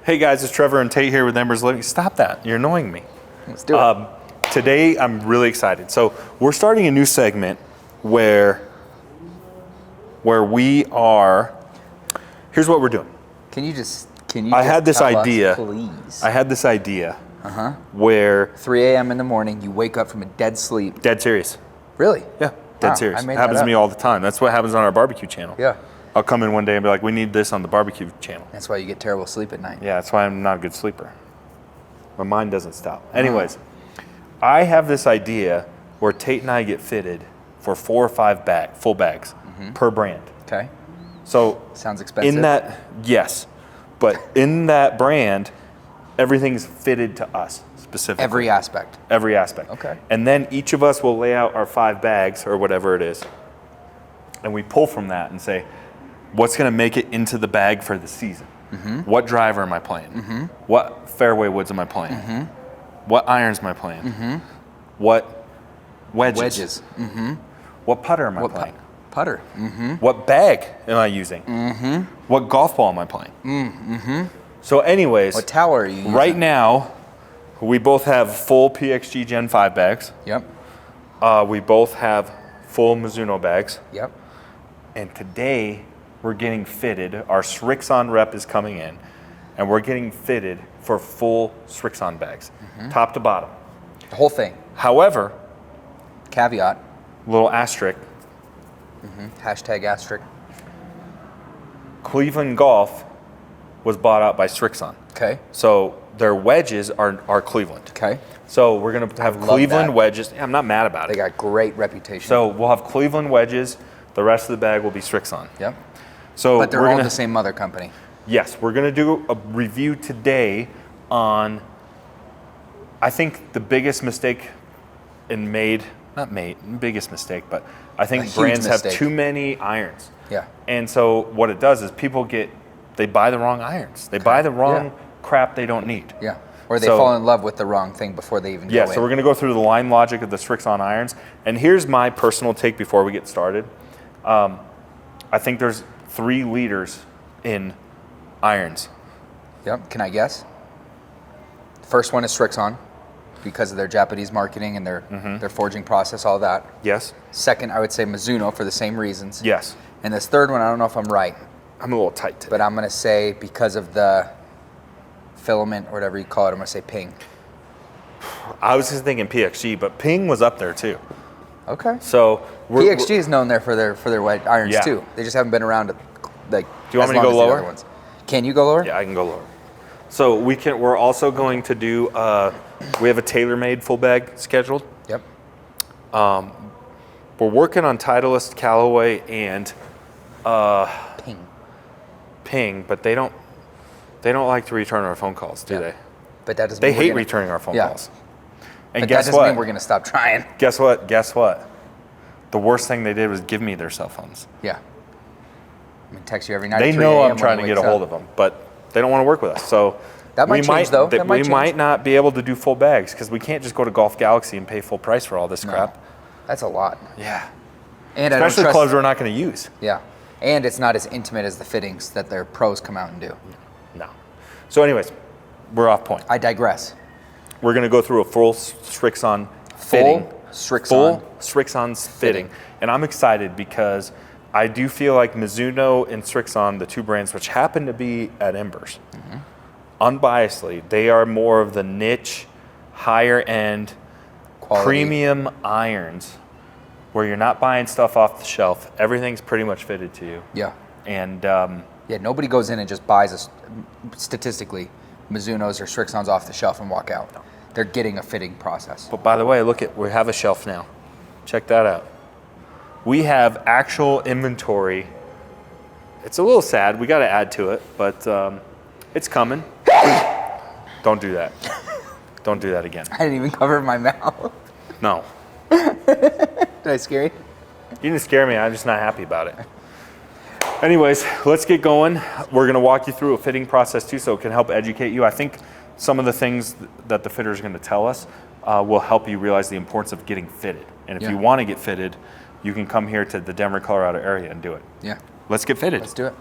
Hey guys, it's Trevor and Tate here with Embers Living. Stop that, you're annoying me. Let's do it. Today, I'm really excited. So we're starting a new segment where we are, here's what we're doing. I had this idea. Please. I had this idea where 3 a.m. in the morning, you wake up from a dead sleep. dead serious. Really? Yeah, dead Wow, serious. I made It happens that to me all the time. That's what happens on our barbecue channel. Yeah. I'll come in one day and be like, we need this on the barbecue channel. That's why you get terrible sleep at night. Yeah, that's why I'm not a good sleeper. My mind doesn't stop. Anyways, I have this idea where Tate and I get fitted for 4 or 5 full bags per brand. Okay. So Sounds expensive. in that, yes, but in that brand, everything's fitted to us specifically. Every aspect. Every aspect. Okay. And then each of us will lay out our 5 bags or whatever it is, and we pull from that and say, what's going to make it into the bag for the season? What driver am I playing? What fairway woods am I playing? What irons am I playing? What wedges? What putter am I playing? Putter. What bag am I using? What golf ball am I playing? So anyways, What tower are you using? right now, we both have full PXG Gen 5 bags. Yep. We both have full Mizuno bags. Yep. And today, we're getting fitted. Our Srixon rep is coming in, and we're getting fitted for full Srixon bags, top to bottom. The whole thing. However, Caveat. little asterisk, Hashtag asterisk. Cleveland Golf was bought out by Srixon. Okay. So their wedges are Cleveland. Okay. So we're gonna have love Cleveland that. wedges. Yeah, I'm not mad about They it. got great reputation. So we'll have Cleveland wedges. The rest of the bag will be Srixon. Yep. So But they're we're all gonna, the same mother company. Yes, we're gonna do a review today on, I think the biggest mistake biggest mistake, but I A think huge brands have mistake. too many irons. Yeah. And so what it does is they buy the wrong irons. They buy the wrong crap they don't need. Yeah. Or they So- fall in love with the wrong thing before they even Yeah, go so in. we're gonna go through the line logic of the Srixon irons. And here's my personal take before we get started. I think there's 3 leaders in irons. Yep. Can I guess? First one is Srixon because of their Japanese marketing and their forging process, all that. Yes? Second, I would say Mizuno for the same reasons. Yes. And this third one, I don't know if I'm right, I'm a little tight today. but I'm going to say because of the filament or whatever you call it, I'm going to say Ping. I was just thinking PXG, but Ping was up there too. Okay. So PXG is known there for their white irons Yeah. too. They just haven't been around like. Do you want as me to long go as the lower? other ones. Can you go lower? Yeah, I can go lower. So we're also going to do, we have a TaylorMade full bag scheduled. Yep. We're working on Titleist, Callaway, and Ping, but they don't like to return our phone calls, do they? But that doesn't. They mean we're hate gonna- returning our phone Yeah. calls. And But guess that doesn't what? mean we're going to stop trying. Guess what? The worst thing they did was give me their cell phones. Yeah. I'm going to text you every night. They at 3 know a.m. I'm trying to when he get a wakes hold up. of them, but they don't want to work with us. So That might change, though. That might we change. might not be able to do full bags because we can't just go to Golf Galaxy and pay full price for all this crap. That's a lot. Yeah. And I don't Especially trust, clubs we're not going to use. Yeah. And it's not as intimate as the fittings that their pros come out and do. No. So anyways, we're off point. I digress. We're going to go through a full Srixon fitting. Srixon. Full Srixon's fitting. And I'm excited because I do feel like Mizuno and Srixon, the 2 brands which happen to be at Embers, unbiasedly, they are more of the niche, higher end, Quality. premium irons where you're not buying stuff off the shelf. Everything's pretty much fitted to you. Yeah. And Yeah, nobody goes in and just buys, statistically, Mizunos or Srixons off the shelf and walk out. They're getting a fitting process. but by the way, we have a shelf now. Check that out. We have actual inventory. It's a little sad. We got to add to it, but it's coming. Don't do that. Don't do that again. I didn't even cover my mouth. No. Did I scare you? You didn't scare me. I'm just not happy about it. Anyways, let's get going. We're going to walk you through a fitting process too, so it can help educate you. I think some of the things that the fitter is going to tell us will help you realize the importance of getting fitted. And if you want to get fitted, you can come here to the Denver, Colorado area and do it. Yeah. Let's get fitted. Let's do it.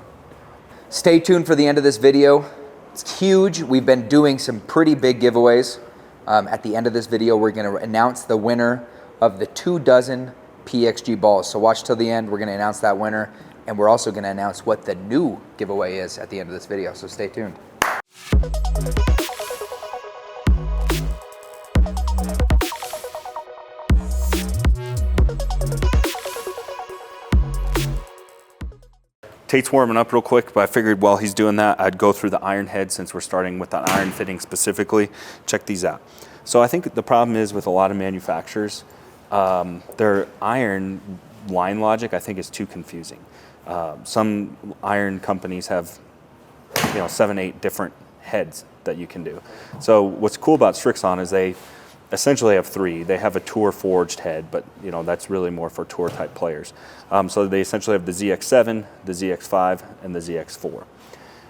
Stay tuned for the end of this video. It's huge. We've been doing some pretty big giveaways. At the end of this video, we're going to announce the winner of the 2 dozen PXG balls. So watch till the end. We're going to announce that winner, and we're also going to announce what the new giveaway is at the end of this video. So stay tuned. Tate's warming up real quick, but I figured while he's doing that, I'd go through the iron head since we're starting with the iron fitting specifically. Check these out. So I think the problem is with a lot of manufacturers, their iron line logic I think is too confusing. Some iron companies have 7, 8 different heads that you can do. So what's cool about Srixon is they essentially have 3. They have a tour forged head, but that's really more for tour type players. So they essentially have the ZX7, the ZX5, and the ZX4.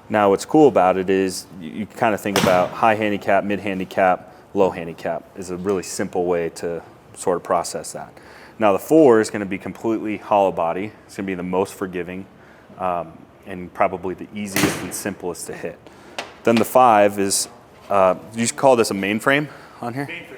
Now what's cool about it is you kind of think about high handicap, mid handicap, low handicap is a really simple way to sort of process that. Now the 4 is going to be completely hollow body. It's going to be the most forgiving and probably the easiest and simplest to hit. Then the 5 is, you call this a mainframe on here? Mainframe.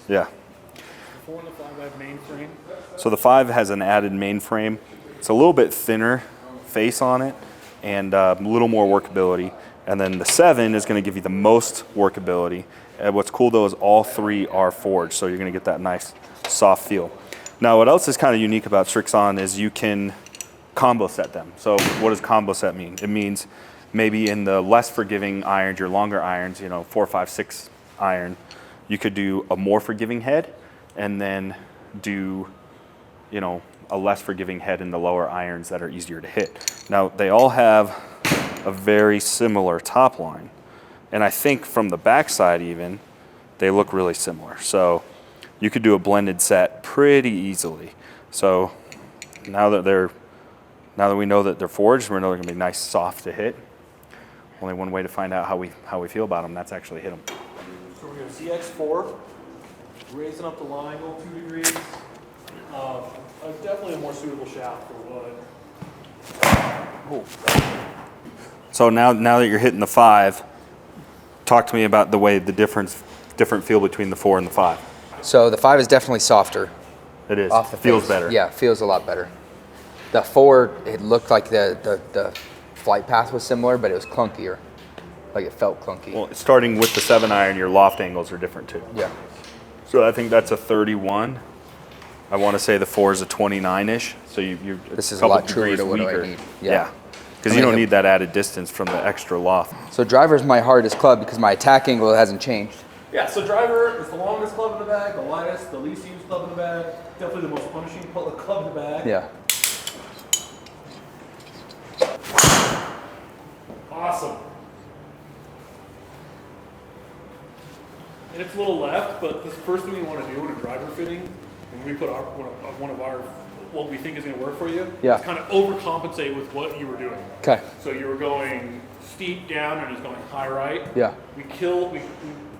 Yeah. The 4 and the 5 have mainframe. So the 5 has an added mainframe. It's a little bit thinner face on it and a little more workability. And then the 7 is going to give you the most workability. And what's cool though is all 3 are forged, so you're going to get that nice soft feel. Now what else is kind of unique about Srixon is you can combo set them. So what does combo set mean? It means maybe in the less forgiving irons, your longer irons, 4, 5, 6 iron, you could do a more forgiving head and then do, a less forgiving head in the lower irons that are easier to hit. Now, they all have a very similar top line. And I think from the backside even, they look really similar. So you could do a blended set pretty easily. So now that we know that they're forged, we know they're gonna be nice, soft to hit. Only one way to find out how we feel about them, that's actually hit them. So we're going to CX4, raising up the line 2 degrees. Definitely a more suitable shaft for wood. So now that you're hitting the 5, talk to me about the different feel between the 4 and the 5. So the 5 is definitely softer. It is. Off the Feels face. better. Yeah, feels a lot better. The 4, it looked like the flight path was similar, but it was clunkier. Like it felt clunky. Well, starting with the 7 iron, your loft angles are different too. Yeah. So I think that's a 31. I want to say the 4 is a 29-ish. So you're This is a couple lot truer degrees to what do I weaker. need. Yeah. Because you don't need that added distance from the extra loft. So driver's my hardest club because my attack angle hasn't changed. Yeah, so driver is the longest club in the bag, the lightest, the least used club in the bag, definitely the most punishing club in the bag. Yeah. Awesome. And it's a little left, but the first thing you want to do in a driver fitting, when we put one of our what we think is going to work for you, is kind of overcompensate with what you were doing. Okay. So you were going steep down and he's going high right. Yeah. We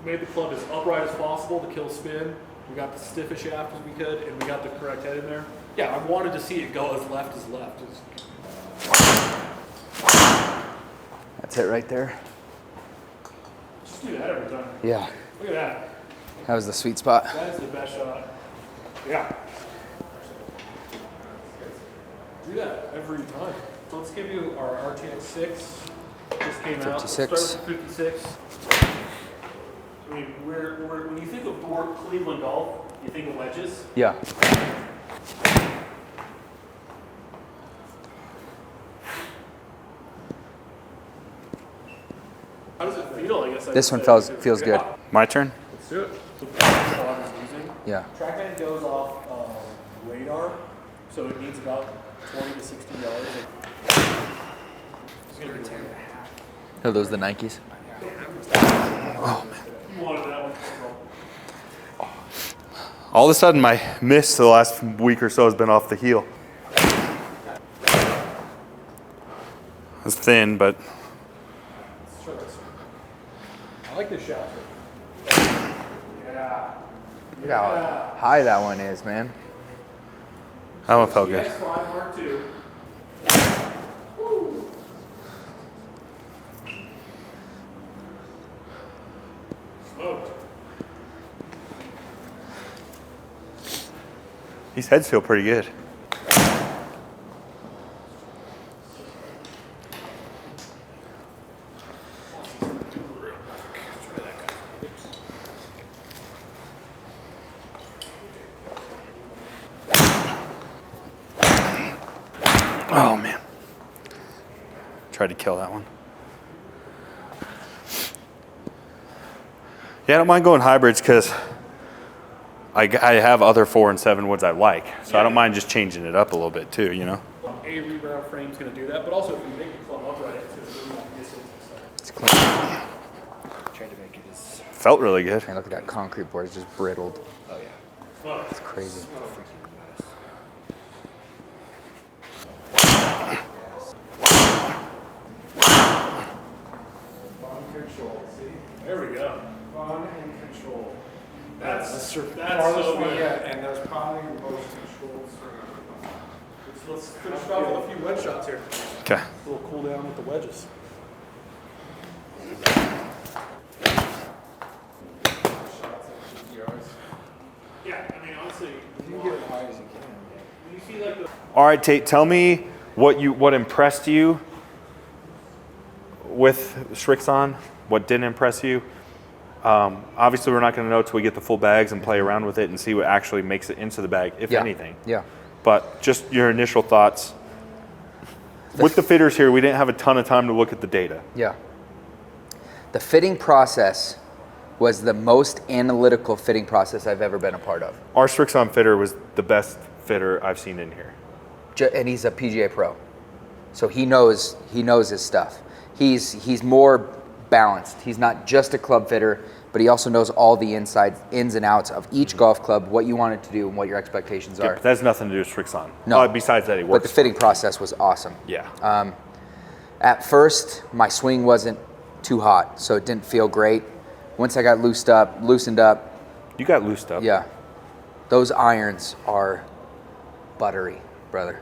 made the club as upright as possible to kill spin. We got the stiffest shaft as we could, and we got the correct head in there. Yeah, I wanted to see it go as left as left. That's it right there. Just do that every time. Yeah. Look at that. That was the sweet spot. That is the best shot. Yeah. Do that every time. So let's give you our RTX 6. Just came out. 56. Let's start with 56. I mean, when you think of Cleveland golf, you think of wedges. Yeah. How does it feel? I guess This one feels good. My turn? Let's do it. So that's what I was using. Yeah. TrackMan goes off radar, so it needs about $20 to $60. Are those the Nikes? Oh, man. You wanted that one. All of a sudden, my miss the last week or so has been off the heel. It's thin, but Let's try this. I like this shot. Yeah. Look how high that one is, man. that one felt good. CS5 Mark II. These heads feel pretty good. Oh man. Tried to kill that one. Yeah, I don't mind going hybrids because I have other 4 and 7 woods I like. So I don't mind just changing it up a little bit too, you know? A rebar frame's going to do that, but also if you make the club upright, it's going to really not miss it. It's clean. Tried to make it as. Felt really good. And look at that concrete board, it's just brittled. Oh yeah. It's crazy. There we go. Fun and control. That's so Farthest one good. yet, and that's probably the most controlled swing. Let's finish off with a few wedge shots here. Okay. A little cool down with the wedges. Shots at 50 yards. Yeah, I mean, honestly, You can get as high as you can. when you see like the All right, Tate, tell me what impressed you with Srixon, what didn't impress you. Obviously, we're not going to know until we get the full bags and play around with it and see what actually makes it into the bag, if anything. Yeah. But just your initial thoughts. With the fitters here, we didn't have a ton of time to look at the data. Yeah. The fitting process was the most analytical fitting process I've ever been a part of. Our Srixon fitter was the best fitter I've seen in here. And he's a PGA pro, so he knows his stuff. He's more balanced. He's not just a club fitter, but he also knows all the ins and outs of each golf club, what you want it to do, and what your expectations Yeah, are. but that has nothing to do with Srixon. No. Besides that, he But works. the fitting process was awesome. Yeah. At first, my swing wasn't too hot, so it didn't feel great. Once I got loosened up, You got loosed up. yeah, those irons are buttery, brother.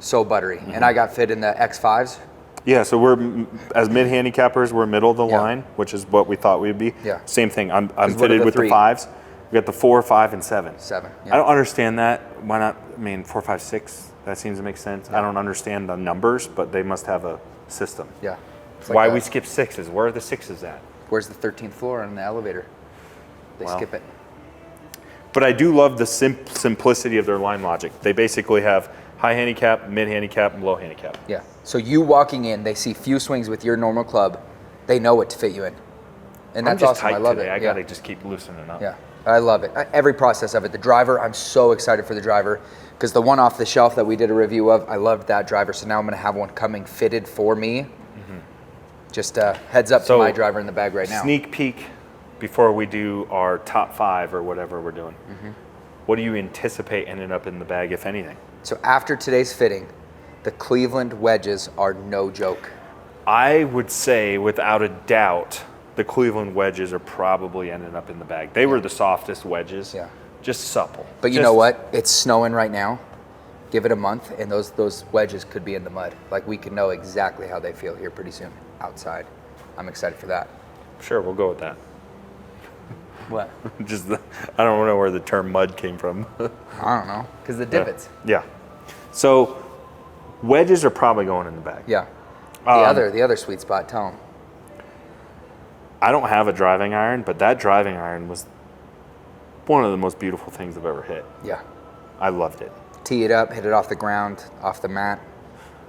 So buttery. And I got fit in the X5s. Yeah, so we're, as mid-handicappers, we're middle of the Yeah. line, which is what we thought we'd be. Yeah. Same thing. I'm what are fitted the with three? the 5s. We got the 4, 5, and 7. 7. I don't understand that. Why not? I mean, 4, 5, 6. That seems to make sense. I don't understand the numbers, but they must have a system. Yeah. It's Why like we skip 6s? Where are the 6s at? Where's the 13th floor on the elevator? They Well. skip it. But I do love the simplicity of their line logic. They basically have high handicap, mid handicap, and low handicap. Yeah. So you walking in, they see few swings with your normal club, they know what to fit you in. And I'm that's just awesome. I tight love today. it. I yeah. gotta just keep loosening up. Yeah, I love it. Every process of it. The driver, I'm so excited for the driver because the one off the shelf that we did a review of, I loved that driver. So now I'm going to have one coming fitted for me. Just heads up to So, my driver in the bag right now. Sneak peek before we do our top 5 or whatever we're doing. What do you anticipate ending up in the bag, if anything? So after today's fitting, the Cleveland wedges are no joke. I would say, without a doubt, the Cleveland wedges are probably ending up in the bag. They were the softest wedges. Yeah. Just supple. But you know what? It's snowing right now. Give it a month, and those wedges could be in the mud. Like we can know exactly how they feel here pretty soon outside. I'm excited for that. Sure, we'll go with that. What? Just I don't know where the term mud came from. I don't know. Because the divots. Yeah. So wedges are probably going in the bag. Yeah. The other sweet spot. Tell them. I don't have a driving iron, but that driving iron was one of the most beautiful things I've ever hit. Yeah. I loved it. Tee it up, hit it off the ground, off the mat.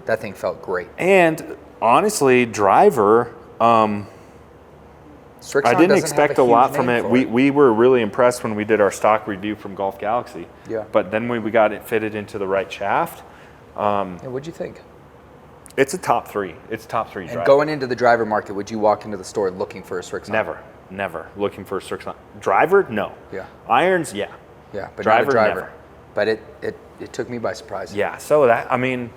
That thing felt great. And honestly, driver, Srixon I didn't doesn't expect have a lot huge from name it. for We were really impressed when we did our stock review from Golf Galaxy. Yeah. But then when we got it fitted into the right shaft, Yeah, what'd you think? it's a top 3. It's top 3 And driver. going into the driver market, would you walk into the store looking for a Srixon? Never looking for a Srixon. Driver, no. Yeah. Irons, yeah. Yeah, but Driver, not a driver. never. But it took me by surprise. Yeah, so that, I mean,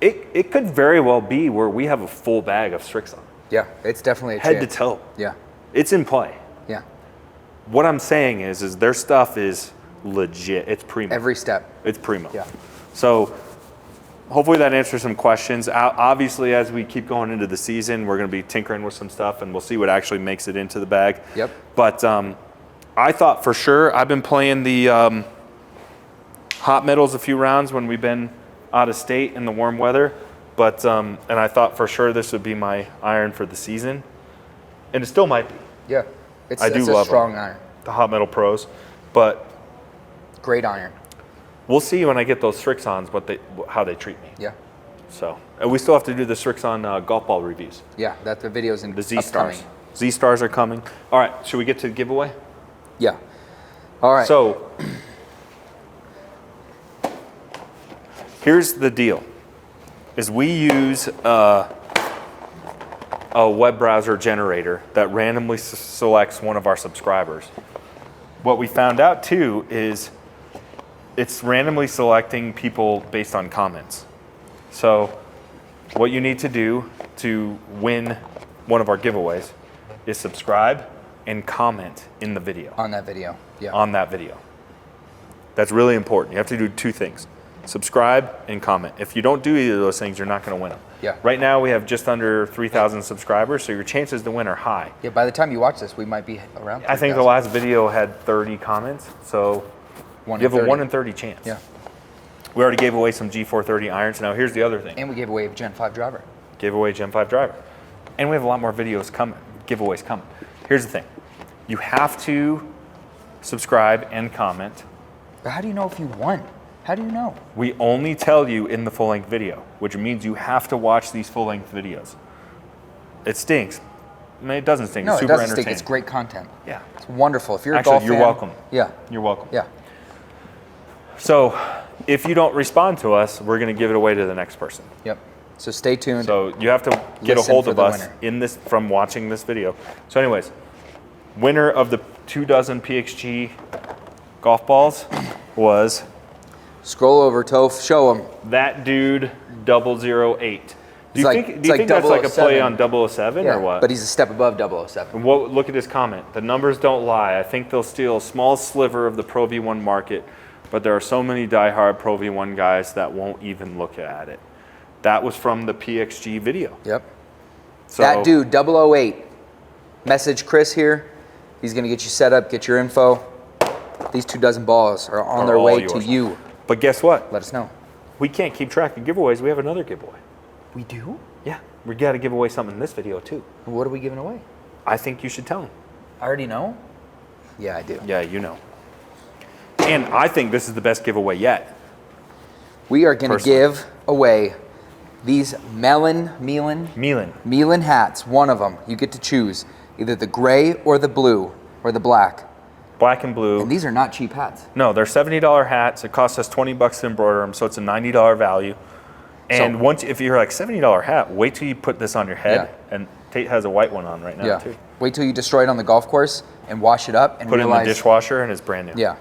it could very well be where we have a full bag of Srixon. Yeah, it's definitely a Head chance. to toe. Yeah, It's in play. yeah. What I'm saying is their stuff is legit. It's primo. Every step. It's primo. Yeah. So hopefully that answers some questions. Obviously, as we keep going into the season, we're going to be tinkering with some stuff, and we'll see what actually makes it into the bag. Yep. But I thought for sure, I've been playing the hot metals a few rounds when we've been out of state in the warm weather. But and I thought for sure this would be my iron for the season, and it still might be. Yeah. It's I do a love strong them. iron. The Hot Metal Pros, but Great iron. we'll see when I get those Srixons how they treat me. Yeah. So and we still have to do the Srixon golf ball reviews. Yeah, that the video's in The Z upcoming. Stars. Z Stars are coming. All right, should we get to the giveaway? Yeah. All right. So here's the deal: is we use a web browser generator that randomly selects one of our subscribers. What we found out too is it's randomly selecting people based on comments. So what you need to do to win one of our giveaways is subscribe and comment in the video, on that video. Yeah. on that video. That's really important. You have to do two things: subscribe and comment. If you don't do either of those things, you're not going to win them. Yeah. Right now we have just under 3,000 subscribers, so your chances to win are high. Yeah, by the time you watch this, we might be around. I think the 3,000. last video had 30 comments, so One you in have a 30. 1 in 30 chance. Yeah. We already gave away some G430 irons. Now here's the other thing. And we gave away a Gen 5 driver. Gave away Gen 5 driver. And we have a lot more videos coming, giveaways coming. Here's the thing. You have to subscribe and comment. But how do you know if you won? How do you know? We only tell you in the full-length video, which means you have to watch these full-length videos. It stinks. I mean, it doesn't stink. No, It's it super doesn't entertaining. stink. It's great content. Yeah. It's wonderful. If you're a Actually, golf you're fan, welcome. Yeah. You're welcome. Yeah. So if you don't respond to us, we're going to give it away to the next person. Yep. So stay tuned. So you have to get a Listen hold for of the us winner. in this from watching this video. So anyways, winner of the 2 dozen PXG golf balls was Scroll over, Toph. Show them. that dude 008. Do you like- think, it's like that's like a play 007. on 007 or what? But he's a step above 007. And look at his comment. The numbers don't lie. I think they'll steal a small sliver of the Pro V1 market, but there are so many diehard Pro V1 guys that won't even look at it. That was from the PXG video. Yep. So That dude, 008. Message Chris here. He's going to get you set up, get your info. These 2 dozen balls are on Are their all way to yours. you. But guess what? Let us know. We can't keep track of giveaways. We have another giveaway. We do? Yeah, we got to give away something in this video too. What are we giving away? I think you should tell them. I already know. Yeah, I do. Yeah, you know. And I think this is the best giveaway yet. We are going to Personally. give away these Milan hats. One of them. You get to choose either the gray or the blue or the black. Black and blue. And these are not cheap hats. No, they're $70 hats. It costs us $20 to embroider them, so it's a $90 value. And once, if you're like $70 hat, wait till you put this on your head. Yeah. And Tate has a white one on right now Yeah. too. Wait till you destroy it on the golf course and wash it up and Put it in realize. the dishwasher and it's brand new. Yeah.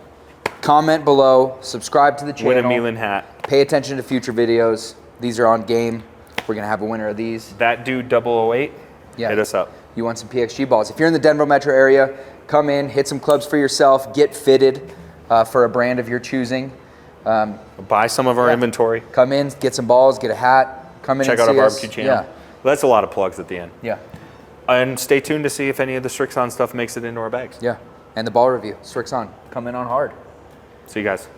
Comment below. Subscribe to the channel. Win a Milan hat. Pay attention to future videos. These are on game. We're gonna have a winner of these. That dude 008. Yeah. Hit us up. You want some PXG balls? If you're in the Denver metro area, come in, hit some clubs for yourself, get fitted for a brand of your choosing. Buy some of our inventory. Come in, get some balls, get a hat. Come in Check and out our see us. barbecue channel. That's a lot of plugs at the end. Yeah. And stay tuned to see if any of the Srixon stuff makes it into our bags. Yeah. And the ball review. Srixon. Come in on hard. See you guys.